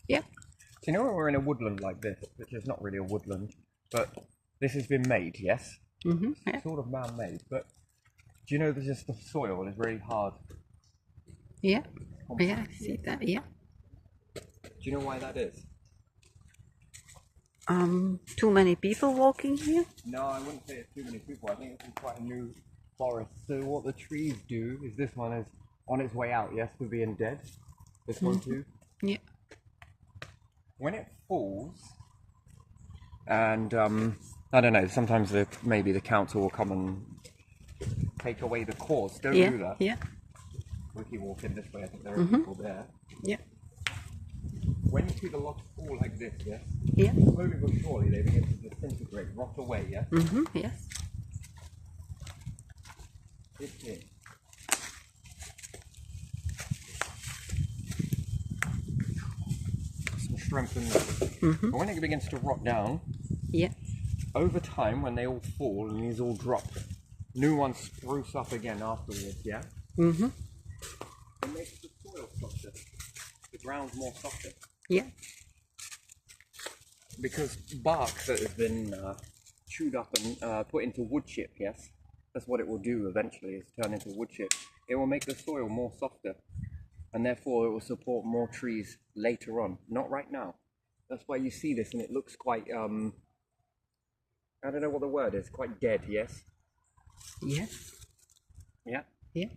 Yep. So you know when we're in a woodland like this, which is not really a woodland, but this has been made, yes? Yeah. Sort of man-made, but do you know that just the soil is really hard? Yeah. Yeah, I see that. Yeah. Do you know why that is? Too many people walking here? No, I wouldn't say it's too many people. I think it's quite a new forest. So what the trees do is this one is on its way out, yes, for being dead. This one too. Yeah. When it falls, and I don't know, sometimes maybe the council will come and take away the cause. Don't Yeah. do that. Yeah. We keep walking this way. I think there are people there. Yeah. When you see the logs fall like this, yes, Yeah. slowly but surely they begin to disintegrate, rot away, yeah? Yes. This here. Some strength in there. But when it begins to rot down, Yeah. over time, when they all fall and these all drop, new ones spruce up again afterwards, yeah? It makes the soil softer. The ground's more softer. Yeah. Because bark that has been chewed up and put into wood chip, yes? That's what it will do eventually, is turn into wood chip. It will make the soil more softer. And therefore it will support more trees later on. Not right now. That's why you see this and it looks quite, I don't know what the word is, quite dead, yes? Yes. Yeah? Yeah.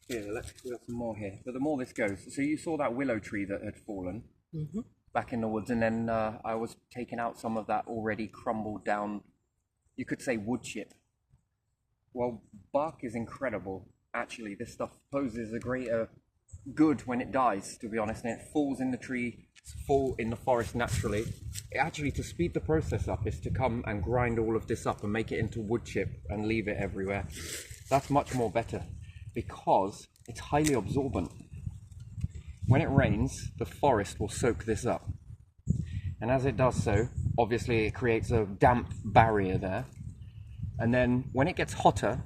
Here, we got some more here. But the more this goes, so you saw that willow tree that had fallen back in the woods, and then I was taking out some of that already crumbled down, you could say wood chip. Well, bark is incredible. Actually, this stuff poses a greater good when it dies, to be honest, and it falls in the tree, fall in the forest naturally. Actually, to speed the process up is to come and grind all of this up and make it into wood chip and leave it everywhere. That's much more better because it's highly absorbent. When it rains, the forest will soak this up. And as it does so, obviously it creates a damp barrier there. And then when it gets hotter,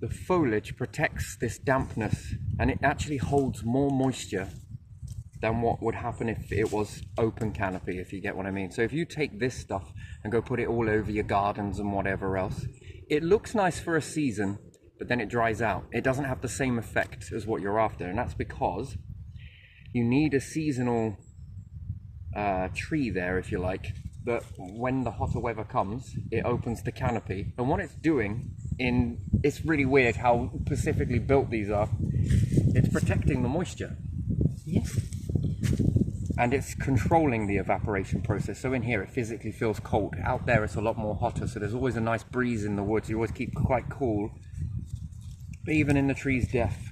the foliage protects this dampness and it actually holds more moisture than what would happen if it was open canopy, if you get what I mean. So if you take this stuff and go put it all over your gardens and whatever else, it looks nice for a season, but then it dries out. It doesn't have the same effect as what you're after, and that's because you need a seasonal tree there, if you like, that when the hotter weather comes, it opens the canopy. And what it's doing it's really weird how specifically built these are. It's protecting the moisture. Yes. And it's controlling the evaporation process. So in here it physically feels cold. Out there it's a lot more hotter, so there's always a nice breeze in the woods. You always keep quite cool. But even in the tree's death,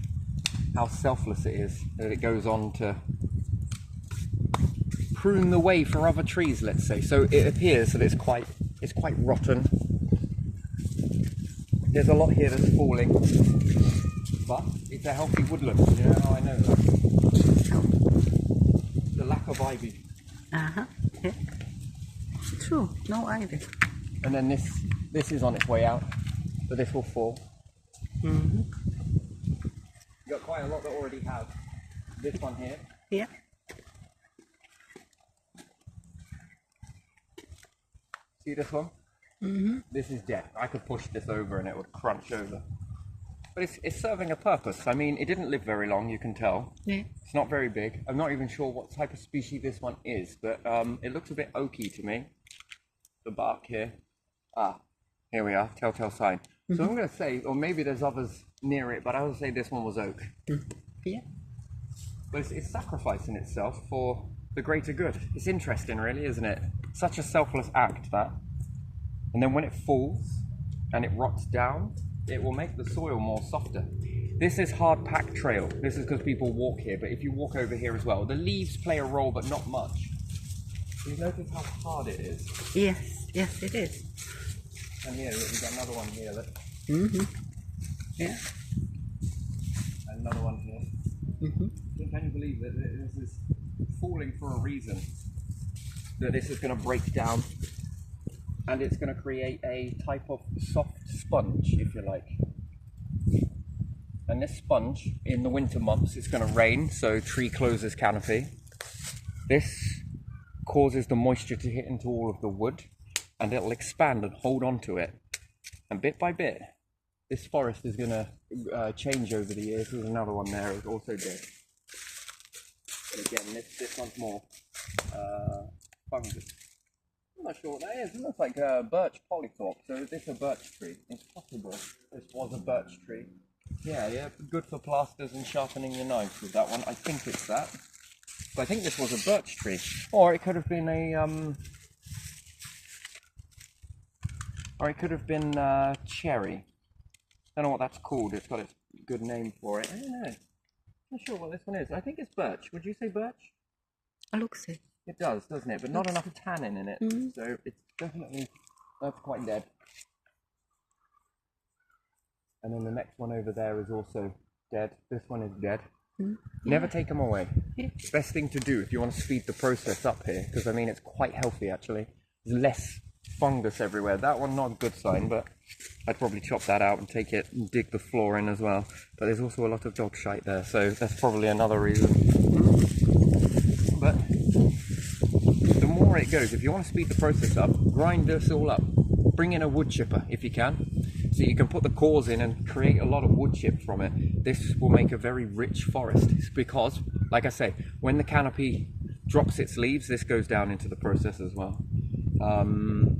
how selfless it is that it goes on to prune the way for other trees, let's say. So it appears that it's quite rotten. There's a lot here that's falling, but it's a healthy woodland. You know how I know that? The lack of ivy. Yeah. True. No ivy. And then this is on its way out, but this will fall. You got quite a lot that already have. This one here. Yeah. See this one? This is dead. I could push this over and it would crunch over. But it's serving a purpose. I mean, it didn't live very long, you can tell. Yeah. It's not very big. I'm not even sure what type of species this one is, but it looks a bit oaky to me. The bark here. Ah, here we are, telltale sign. So I'm going to say, or maybe there's others near it, but I would say this one was oak. Yeah. But it's sacrificing itself for the greater good. It's interesting, really, isn't it? Such a selfless act, that. And then when it falls and it rots down, it will make the soil more softer. This is hard packed trail. This is because people walk here, but if you walk over here as well, the leaves play a role, but not much. You notice how hard it is. Yes. Yes, it is. And here, we've got another one here. Look. Yeah. And another one here. Can you believe that this is falling for a reason? That this is going to break down and it's going to create a type of soft sponge, if you like. And this sponge, in the winter months, it's going to rain, so tree closes canopy. This causes the moisture to hit into all of the wood, and it'll expand and hold on to it. And bit by bit, this forest is going to change over the years. There's another one there, it's also dead. And again, this one's more fungus. I'm not sure what that is. It looks like a birch polythorpe. So is this a birch tree? It's possible this was a birch tree. Yeah, good for plasters and sharpening your knives with that one. I think it's that. But I think this was a birch tree. Or it could have been a cherry. I don't know what that's called. It's got a good name for it. I don't know. Not sure what this one is. I think it's birch. Would you say birch? It looks it. It does, doesn't it? But not enough tannin in it. So it's definitely, that's quite dead. And then the next one over there is also dead. This one is dead. Never take them away. Best thing to do if you want to speed the process up here, because I mean it's quite healthy actually. There's less fungus everywhere. That one not a good sign, but I'd probably chop that out and take it and dig the floor in as well. But there's also a lot of dog shite there, so that's probably another reason. But the more it goes, if you want to speed the process up, grind this all up. Bring in a wood chipper if you can, so you can put the cores in and create a lot of wood chip from it. This will make a very rich forest. It's because, like I say, when the canopy drops its leaves, this goes down into the process as well.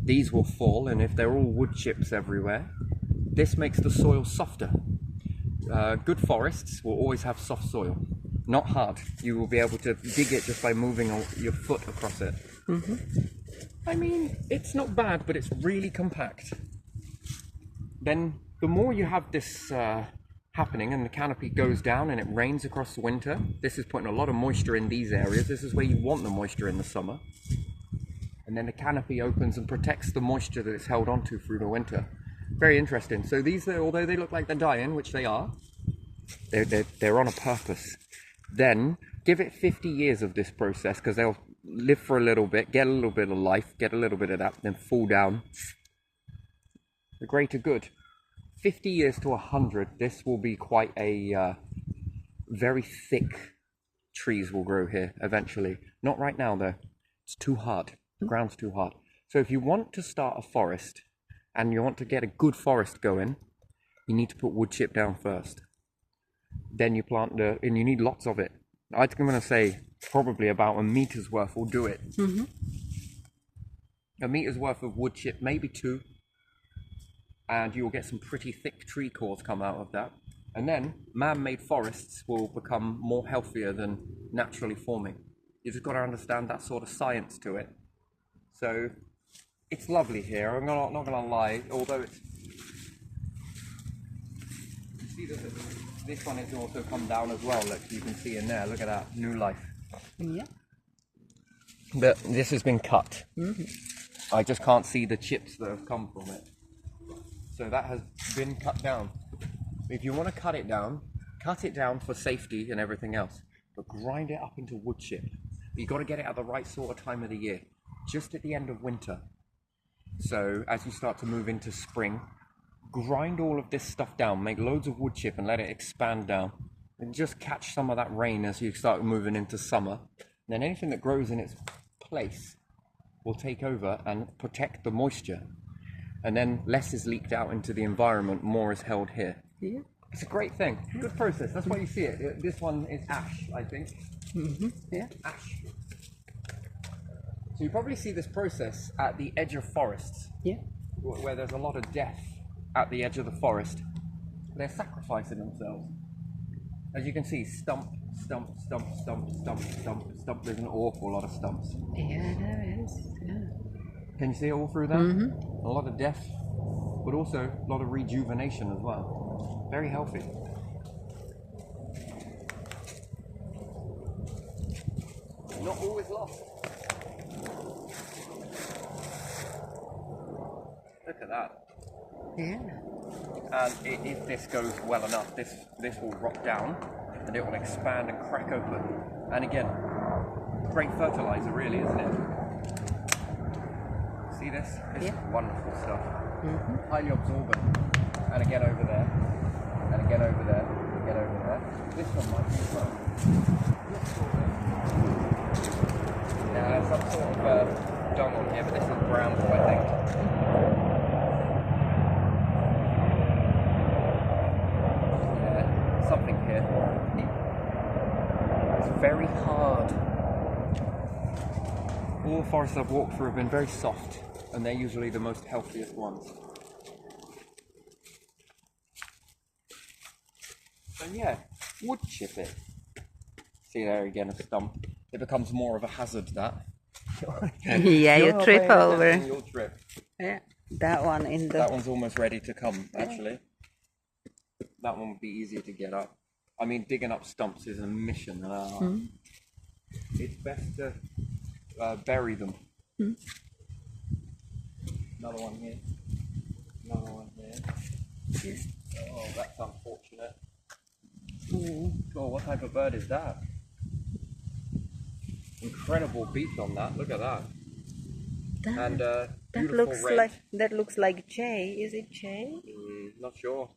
These will fall, and if they're all wood chips everywhere, this makes the soil softer. Good forests will always have soft soil, not hard. You will be able to dig it just by moving your foot across it. I mean, it's not bad, but it's really compact. Then the more you have this happening and the canopy goes down and it rains across the winter, this is putting a lot of moisture in these areas. This is where you want the moisture in the summer. And then the canopy opens and protects the moisture that it's held onto through the winter. Very interesting. So these are, although they look like they're dying, which they are, they're on a purpose. Then give it 50 years of this process, because they'll live for a little bit, get a little bit of life, get a little bit of that, then fall down. The greater good. 50 years to 100, this will be quite a very thick trees will grow here eventually. Not right now though. It's too hard. The ground's too hard. So if you want to start a forest and you want to get a good forest going, you need to put wood chip down first. Then you plant and you need lots of it. I'm going to say probably about 1 meter's worth will do it. 1 meter's worth of wood chip, maybe 2. And you'll get some pretty thick tree cores come out of that. And then man-made forests will become more healthier than naturally forming. You just got to understand that sort of science to it. So it's lovely here. I'm not going to lie, although it's... You see this one has also come down as well. Look, you can see in there. Look at that, new life. Yeah. But this has been cut. I just can't see the chips that have come from it. So that has been cut down. If you want to cut it down for safety and everything else, but grind it up into wood chip. You've got to get it at the right sort of time of the year, just at the end of winter. So as you start to move into spring, grind all of this stuff down, make loads of wood chip and let it expand down. And just catch some of that rain as you start moving into summer. And then anything that grows in its place will take over and protect the moisture. And then less is leaked out into the environment, more is held here. Yeah. It's a great thing. Good process. That's why you see it. This one is ash, I think. Yeah. Ash. So you probably see this process at the edge of forests. Yeah. Where there's a lot of death at the edge of the forest. They're sacrificing themselves. As you can see, stump, stump, stump, stump, stump, stump, stump. There's an awful lot of stumps. Yeah, there is. Yeah. Can you see it all through there? A lot of death, but also a lot of rejuvenation as well. Very healthy. Not always lost. Look at that. Yeah. And if this goes well enough, this will rock down and it will expand and crack open. And again, great fertilizer really, isn't it? See this? This is wonderful stuff. Highly absorbent. And again over there. And again over there. And again over there. This one might be as well. some sort of dung on here, but this is bramble, I think. Yeah, something here. It's very hard. All the forests I've walked through have been very soft, and they're usually the most healthiest ones. So yeah, wood chip it. See there again, a stump. It becomes more of a hazard, that. Yeah, you trip over. You'll trip. Yeah, that one in the... That one's almost ready to come, actually. That one would be easier to get up. I mean, digging up stumps is a mission. It's best to bury them. Another one here. Another one here. Oh, that's unfortunate. Oh, what type of bird is that? Incredible beak on that. Look at that. And beautiful red. That looks like jay. Is it jay? Not sure.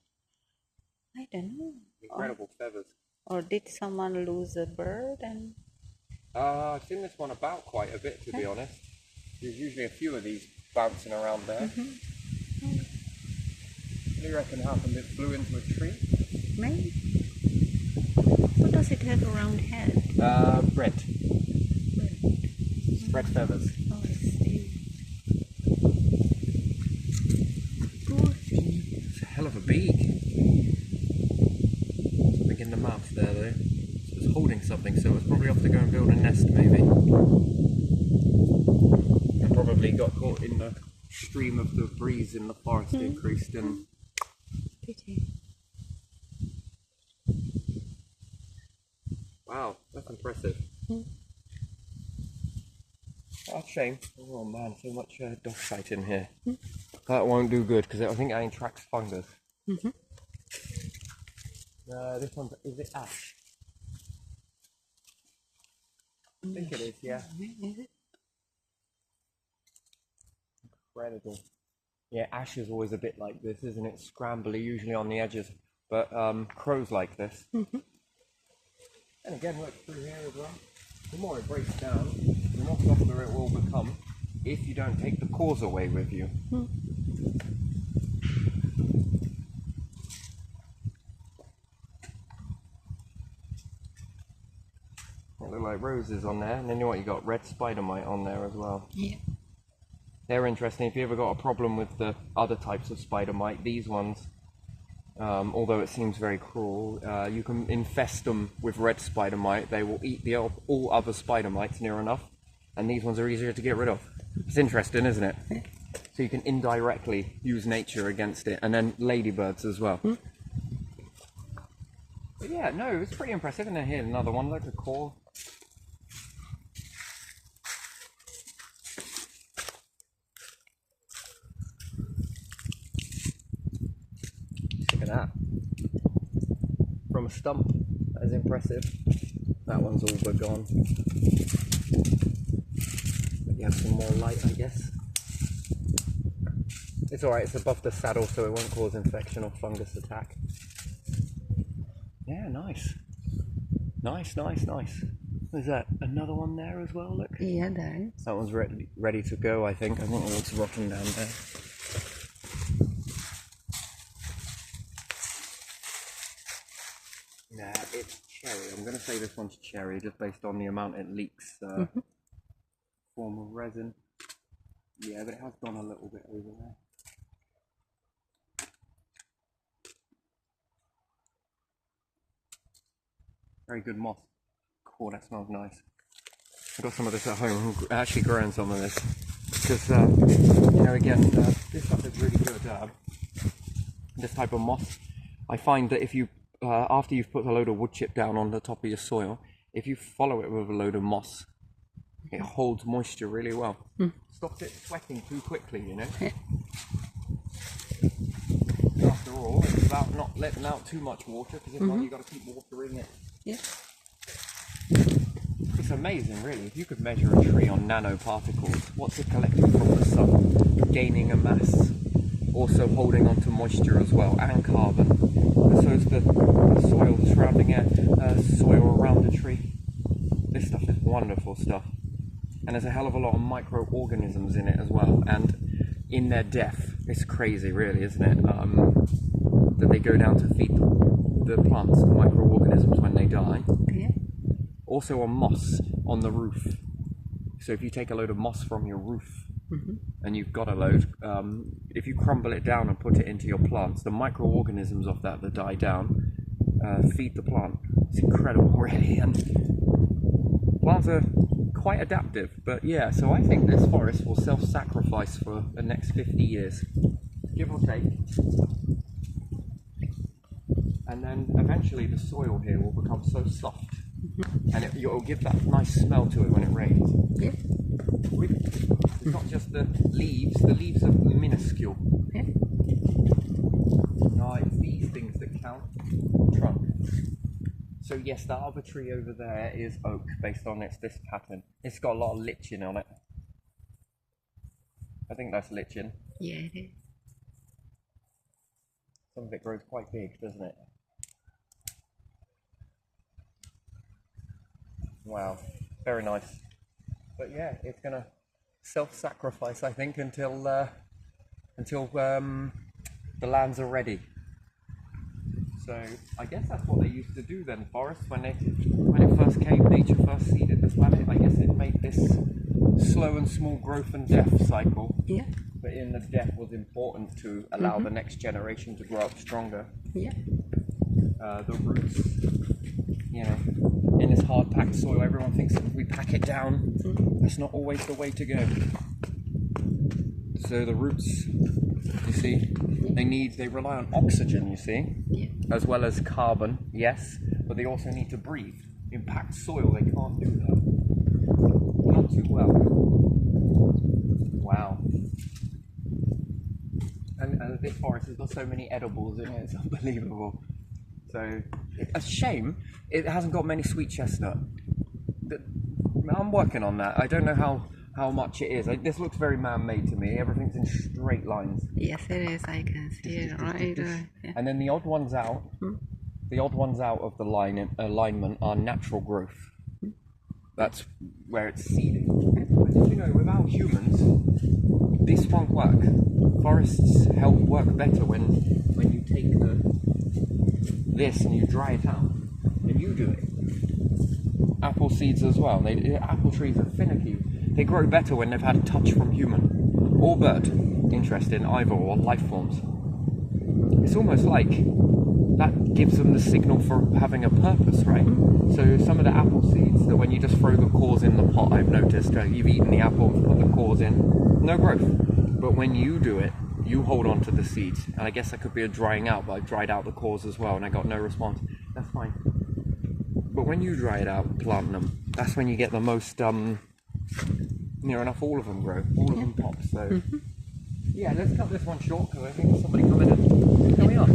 I don't know. Incredible feathers. Or did someone lose a bird and... I've seen this one about quite a bit, to be honest. There's usually a few of these bouncing around there. What do you reckon happened? It flew into a tree? Maybe. What does it have a round head? Red. Red feathers. Oh, I see. Poor thing. It's a hell of a beak. Something in the mouth there, though. So it's holding something, so it's probably off to go and build a nest, maybe. And probably got caught in the stream of the breeze in the forest increased and... Pity. Wow, that's impressive. Oh, shame. Oh man, so much dog shite in here. That won't do good because I think it attracts fungus. This one's, is it ash? I think it is, yeah. Is it? Incredible. Yeah, ash is always a bit like this, isn't it? Scrambly, usually on the edges. But crows like this. And again, look through here as well. The more it breaks down, the more softer it will become if you don't take the cores away with you. They look like roses on there, and then you know what, you got red spider mite on there as well. Yeah. They're interesting. If you ever got a problem with the other types of spider mite, these ones, although it seems very cruel, you can infest them with red spider mite. They will eat all other spider mites near enough, and these ones are easier to get rid of. It's interesting, isn't it? So you can indirectly use nature against it, and then ladybirds as well. But yeah, no, it's pretty impressive. And then here's another one, look at the core. Look at that. From a stump, that is impressive. That one's all but gone. But you have some more light, I guess. It's alright, it's above the saddle, so it won't cause infection or fungus attack. Yeah, nice. Nice. Is that another one there as well, look? Yeah, there is. That one's ready to go, I think. I think it's rotting down there. Nah, it's cherry. I'm going to say this one's cherry just based on the amount it leaks. Form of resin. Yeah, but it has gone a little bit over there. Very good moss. Cool, that smells nice. I got some of this at home. I'm actually growing some of this because, you know, again, this stuff is really good. This type of moss. I find that if you, after you've put a load of wood chip down on the top of your soil, if you follow it with a load of moss, it holds moisture really well. Stops it sweating too quickly, you know. After all, it's about not letting out too much water because if not, you've got to keep watering it. Yeah. It's amazing, really. If you could measure a tree on nanoparticles, what's it collecting from the sun, gaining a mass, also holding onto moisture as well, and carbon. And so is the soil, the surrounding air, soil around the tree. This stuff is wonderful stuff. and there's a hell of a lot of microorganisms in it as well. And in their death, it's crazy, really, isn't it? That they go down to feed the plants, the microorganisms, when they die. Yeah. Also, on moss on the roof. So if you take a load of moss from your roof, and you've got a load, if you crumble it down and put it into your plants, the microorganisms of that die down, feed the plant. It's incredible, really. And plants are quite adaptive. But yeah, so I think this forest will self-sacrifice for the next 50 years, give or take. And then eventually the soil here will become so soft, and it'll give that nice smell to it when it rains. Yeah. It's not just the leaves are minuscule. Yeah. No, it's these things that count. Trunk. So yes, that other tree over there is oak, based on this pattern. It's got a lot of lichen on it. I think that's lichen. Yeah, it is. Some of it grows quite big, doesn't it? Wow, very nice. But yeah, it's gonna self-sacrifice, I think, until the lands are ready. So I guess that's what they used to do then, forests, when it first came, nature first seeded the planet. I guess it made this slow and small growth and death cycle. Yeah. But in the death was important to allow the next generation to grow up stronger. Yeah. The roots, you know, in this hard packed soil, everyone thinks that if we pack it down, that's not always the way to go. So the roots, you see, they rely on oxygen, you see, Yeah. as well as carbon, yes, but they also need to breathe. In packed soil, they can't do that. Not too well. Wow. And this forest has got so many edibles in it, it's unbelievable. So, a shame it hasn't got many sweet chestnut. I'm working on that. I don't know how much it is. This looks very man-made to me. Everything's in straight lines. Yes, it is. I can see it right. Yeah. And then the odd ones out, of the alignment are natural growth. That's where it's seeded. But did you know, without humans, this won't work. Forests help work better when you take this and you dry it out, and you do it. Apple seeds as well. Apple trees are finicky. They grow better when they've had a touch from human or bird interest in either or life forms. It's almost like that gives them the signal for having a purpose, right? So some of the apple seeds, that when you just throw the cores in the pot, I've noticed, you've eaten the apple, put the cores in, no growth. But when you do it, you hold on to the seeds. And I guess that could be a drying out, but I dried out the cores as well and I got no response. That's fine. But when you dry it out and plant them, that's when you get the most, near enough all of them grow, all of them pop. So yeah, let's cut this one short because I think there's somebody coming in. Here we are.